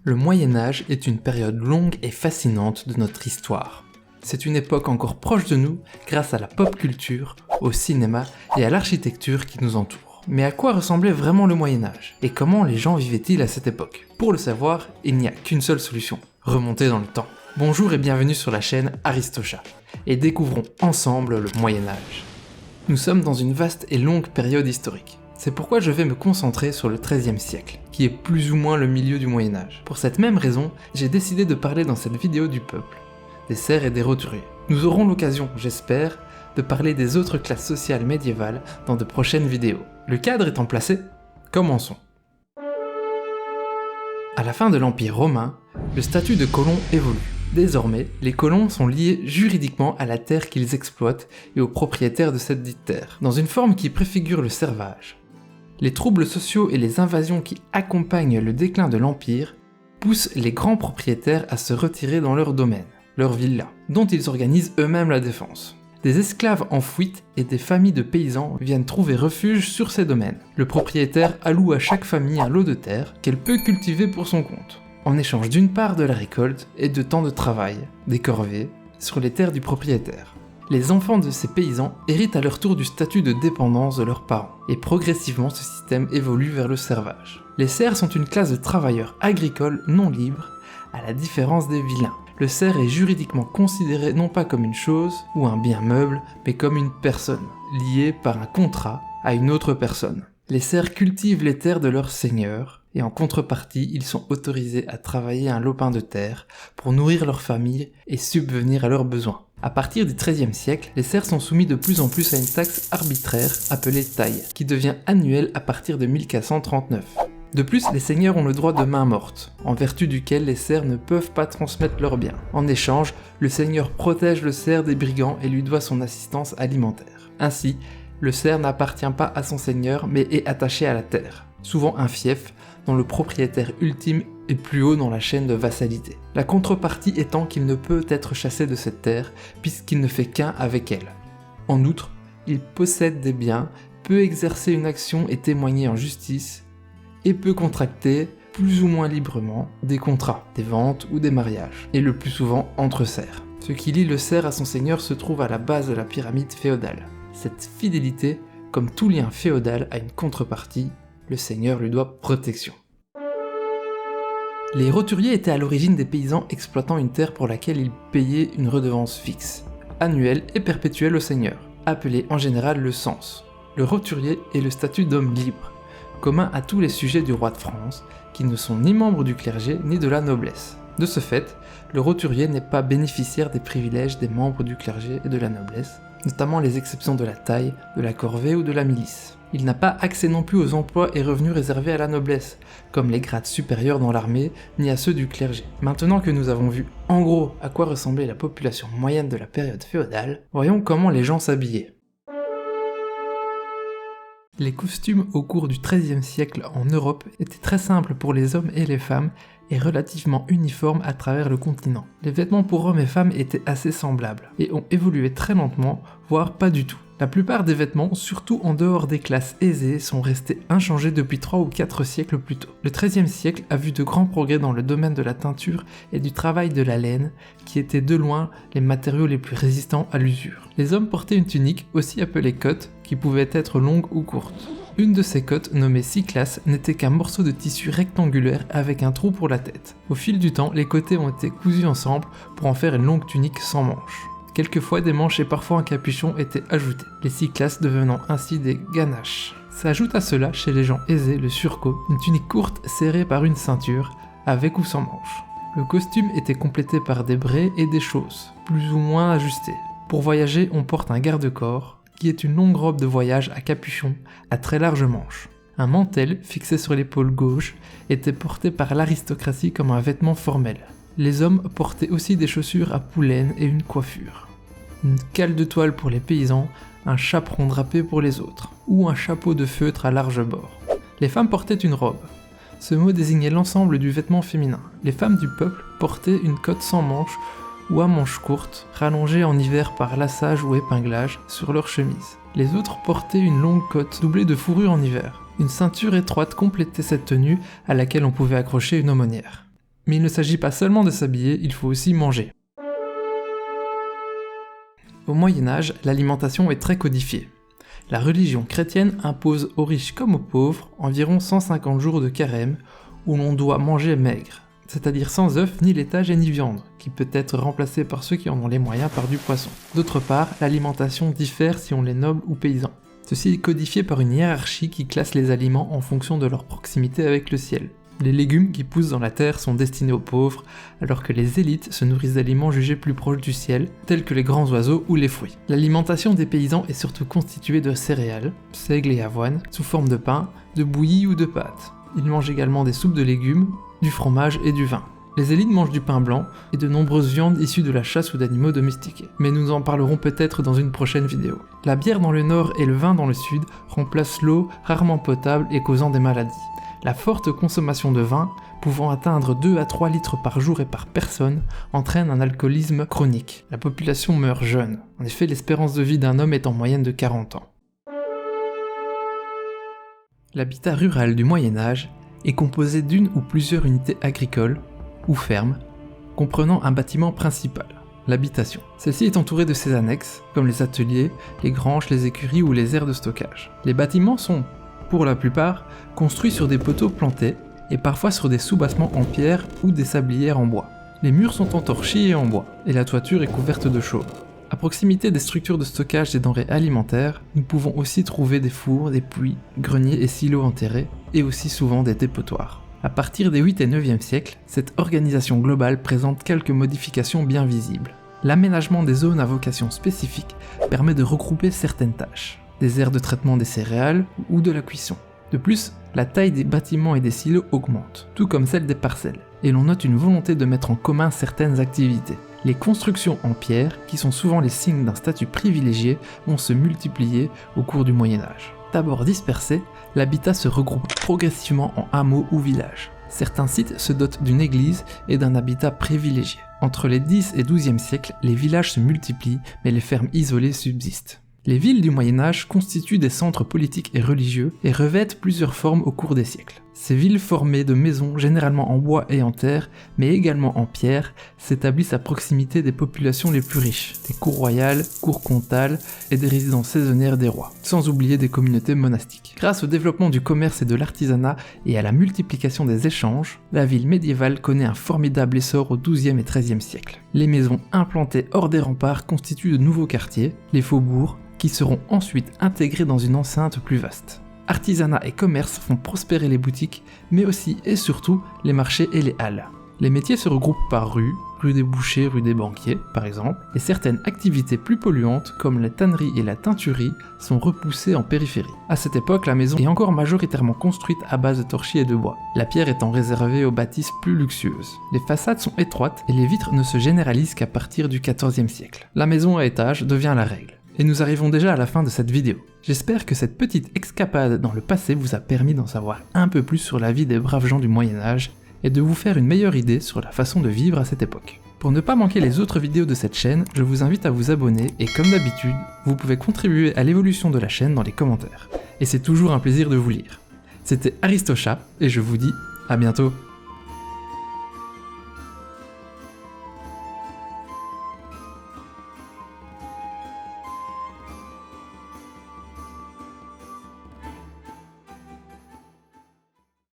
Le Moyen-Âge est une période longue et fascinante de notre histoire. C'est une époque encore proche de nous grâce à la pop culture, au cinéma et à l'architecture qui nous entoure. Mais à quoi ressemblait vraiment le Moyen-Âge? Et comment les gens vivaient-ils à cette époque? Pour le savoir, il n'y a qu'une seule solution, remonter dans le temps. Bonjour et bienvenue sur la chaîne Aristocha, et découvrons ensemble le Moyen-Âge. Nous sommes dans une vaste et longue période historique. C'est pourquoi je vais me concentrer sur le XIIIe siècle, qui est plus ou moins le milieu du Moyen-Âge. Pour cette même raison, j'ai décidé de parler dans cette vidéo du peuple, des serfs et des roturiers. Nous aurons l'occasion, j'espère, de parler des autres classes sociales médiévales dans de prochaines vidéos. Le cadre étant placé, commençons. À la fin de l'Empire romain, le statut de colon évolue. Désormais, les colons sont liés juridiquement à la terre qu'ils exploitent et aux propriétaires de cette dite terre, dans une forme qui préfigure le servage. Les troubles sociaux et les invasions qui accompagnent le déclin de l'Empire poussent les grands propriétaires à se retirer dans leurs domaines, leurs villas, dont ils organisent eux-mêmes la défense. Des esclaves en fuite et des familles de paysans viennent trouver refuge sur ces domaines. Le propriétaire alloue à chaque famille un lot de terre qu'elle peut cultiver pour son compte, en échange d'une part de la récolte et de temps de travail, des corvées, sur les terres du propriétaire. Les enfants de ces paysans héritent à leur tour du statut de dépendance de leurs parents, et progressivement ce système évolue vers le servage. Les serfs sont une classe de travailleurs agricoles non libres, à la différence des villeins. Le serf est juridiquement considéré non pas comme une chose ou un bien meuble, mais comme une personne, liée par un contrat à une autre personne. Les serfs cultivent les terres de leur seigneur, et en contrepartie, ils sont autorisés à travailler un lopin de terre pour nourrir leur famille et subvenir à leurs besoins. À partir du XIIIe siècle, les serfs sont soumis de plus en plus à une taxe arbitraire appelée taille, qui devient annuelle à partir de 1439. De plus, les seigneurs ont le droit de main morte, en vertu duquel les serfs ne peuvent pas transmettre leurs biens. En échange, le seigneur protège le serf des brigands et lui doit son assistance alimentaire. Ainsi, le serf n'appartient pas à son seigneur mais est attaché à la terre, souvent un fief dont le propriétaire ultime est plus haut dans la chaîne de vassalité. La contrepartie étant qu'il ne peut être chassé de cette terre puisqu'il ne fait qu'un avec elle. En outre, il possède des biens, peut exercer une action et témoigner en justice, et peut contracter, plus ou moins librement, des contrats, des ventes ou des mariages, et le plus souvent entre serfs. Ce qui lie le serf à son seigneur se trouve à la base de la pyramide féodale. Cette fidélité, comme tout lien féodal, a une contrepartie, le seigneur lui doit protection. Les roturiers étaient à l'origine des paysans exploitant une terre pour laquelle ils payaient une redevance fixe, annuelle et perpétuelle au seigneur, appelée en général le cens. Le roturier est le statut d'homme libre, commun à tous les sujets du roi de France, qui ne sont ni membres du clergé ni de la noblesse. De ce fait, le roturier n'est pas bénéficiaire des privilèges des membres du clergé et de la noblesse, notamment les exceptions de la taille, de la corvée ou de la milice. Il n'a pas accès non plus aux emplois et revenus réservés à la noblesse, comme les grades supérieurs dans l'armée, ni à ceux du clergé. Maintenant que nous avons vu en gros à quoi ressemblait la population moyenne de la période féodale, voyons comment les gens s'habillaient. Les costumes au cours du XIIIe siècle en Europe étaient très simples pour les hommes et les femmes et relativement uniformes à travers le continent. Les vêtements pour hommes et femmes étaient assez semblables et ont évolué très lentement, voire pas du tout. La plupart des vêtements, surtout en dehors des classes aisées, sont restés inchangés depuis 3 ou 4 siècles plus tôt. Le XIIIe siècle a vu de grands progrès dans le domaine de la teinture et du travail de la laine, qui étaient de loin les matériaux les plus résistants à l'usure. Les hommes portaient une tunique, aussi appelée cotte, qui pouvait être longue ou courte. Une de ces cottes, nommée cyclas, n'était qu'un morceau de tissu rectangulaire avec un trou pour la tête. Au fil du temps, les côtés ont été cousus ensemble pour en faire une longue tunique sans manches. Quelquefois, des manches et parfois un capuchon étaient ajoutés, les cyclas devenant ainsi des ganaches. S'ajoute à cela, chez les gens aisés, le surcot, une tunique courte serrée par une ceinture, avec ou sans manches. Le costume était complété par des braies et des chausses, plus ou moins ajustées. Pour voyager, on porte un garde-corps, qui est une longue robe de voyage à capuchon, à très larges manches. Un mantel, fixé sur l'épaule gauche, était porté par l'aristocratie comme un vêtement formel. Les hommes portaient aussi des chaussures à poulaine et une coiffure. Une cale de toile pour les paysans, un chaperon drapé pour les autres, ou un chapeau de feutre à large bord. Les femmes portaient une robe. Ce mot désignait l'ensemble du vêtement féminin. Les femmes du peuple portaient une cotte sans manches ou à manches courtes, rallongées en hiver par lassage ou épinglage sur leur chemise. Les autres portaient une longue cotte doublée de fourrure en hiver. Une ceinture étroite complétait cette tenue à laquelle on pouvait accrocher une aumônière. Mais il ne s'agit pas seulement de s'habiller, il faut aussi manger. Au Moyen-Âge, l'alimentation est très codifiée. La religion chrétienne impose aux riches comme aux pauvres environ 150 jours de carême où l'on doit manger maigre, c'est-à-dire sans œufs ni laitage et ni viande, qui peut être remplacé par ceux qui en ont les moyens par du poisson. D'autre part, l'alimentation diffère si on est noble ou paysan. Ceci est codifié par une hiérarchie qui classe les aliments en fonction de leur proximité avec le ciel. Les légumes qui poussent dans la terre sont destinés aux pauvres, alors que les élites se nourrissent d'aliments jugés plus proches du ciel, tels que les grands oiseaux ou les fruits. L'alimentation des paysans est surtout constituée de céréales, seigle et avoine, sous forme de pain, de bouillie ou de pâte. Ils mangent également des soupes de légumes, du fromage et du vin. Les élites mangent du pain blanc et de nombreuses viandes issues de la chasse ou d'animaux domestiqués. Mais nous en parlerons peut-être dans une prochaine vidéo. La bière dans le nord et le vin dans le sud remplacent l'eau rarement potable et causant des maladies. La forte consommation de vin, pouvant atteindre 2 à 3 litres par jour et par personne, entraîne un alcoolisme chronique. La population meurt jeune. En effet, l'espérance de vie d'un homme est en moyenne de 40 ans. L'habitat rural du Moyen-Âge est composé d'une ou plusieurs unités agricoles, ou fermes, comprenant un bâtiment principal, l'habitation. Celle-ci est entourée de ses annexes, comme les ateliers, les granges, les écuries ou les aires de stockage. Les bâtiments sont, pour la plupart, construits sur des poteaux plantés et parfois sur des soubassements en pierre ou des sablières en bois. Les murs sont en torchis et en bois, et la toiture est couverte de chaume. À proximité des structures de stockage des denrées alimentaires, nous pouvons aussi trouver des fours, des puits, greniers et silos enterrés, et aussi souvent des dépotoirs. À partir des 8 et 9e siècles, cette organisation globale présente quelques modifications bien visibles. L'aménagement des zones à vocation spécifique permet de regrouper certaines tâches, des aires de traitement des céréales ou de la cuisson. De plus, la taille des bâtiments et des silos augmente, tout comme celle des parcelles, et l'on note une volonté de mettre en commun certaines activités. Les constructions en pierre, qui sont souvent les signes d'un statut privilégié, vont se multiplier au cours du Moyen-Âge. D'abord dispersé, l'habitat se regroupe progressivement en hameaux ou villages. Certains sites se dotent d'une église et d'un habitat privilégié. Entre les 10 et 12e siècles, les villages se multiplient, mais les fermes isolées subsistent. Les villes du Moyen-Âge constituent des centres politiques et religieux et revêtent plusieurs formes au cours des siècles. Ces villes formées de maisons généralement en bois et en terre, mais également en pierre, s'établissent à proximité des populations les plus riches, des cours royales, cours comtales et des résidences saisonnières des rois, sans oublier des communautés monastiques. Grâce au développement du commerce et de l'artisanat et à la multiplication des échanges, la ville médiévale connaît un formidable essor au XIIe et XIIIe siècle. Les maisons implantées hors des remparts constituent de nouveaux quartiers, les faubourgs, qui seront ensuite intégrés dans une enceinte plus vaste. Artisanat et commerce font prospérer les boutiques, mais aussi et surtout les marchés et les halles. Les métiers se regroupent par rue des bouchers, rue des banquiers par exemple, et certaines activités plus polluantes comme la tannerie et la teinturerie sont repoussées en périphérie. À cette époque, la maison est encore majoritairement construite à base de torchis et de bois, la pierre étant réservée aux bâtisses plus luxueuses. Les façades sont étroites et les vitres ne se généralisent qu'à partir du XIVe siècle. La maison à étage devient la règle. Et nous arrivons déjà à la fin de cette vidéo. J'espère que cette petite escapade dans le passé vous a permis d'en savoir un peu plus sur la vie des braves gens du Moyen-Âge et de vous faire une meilleure idée sur la façon de vivre à cette époque. Pour ne pas manquer les autres vidéos de cette chaîne, je vous invite à vous abonner et comme d'habitude, vous pouvez contribuer à l'évolution de la chaîne dans les commentaires. Et c'est toujours un plaisir de vous lire. C'était Aristocha et je vous dis à bientôt.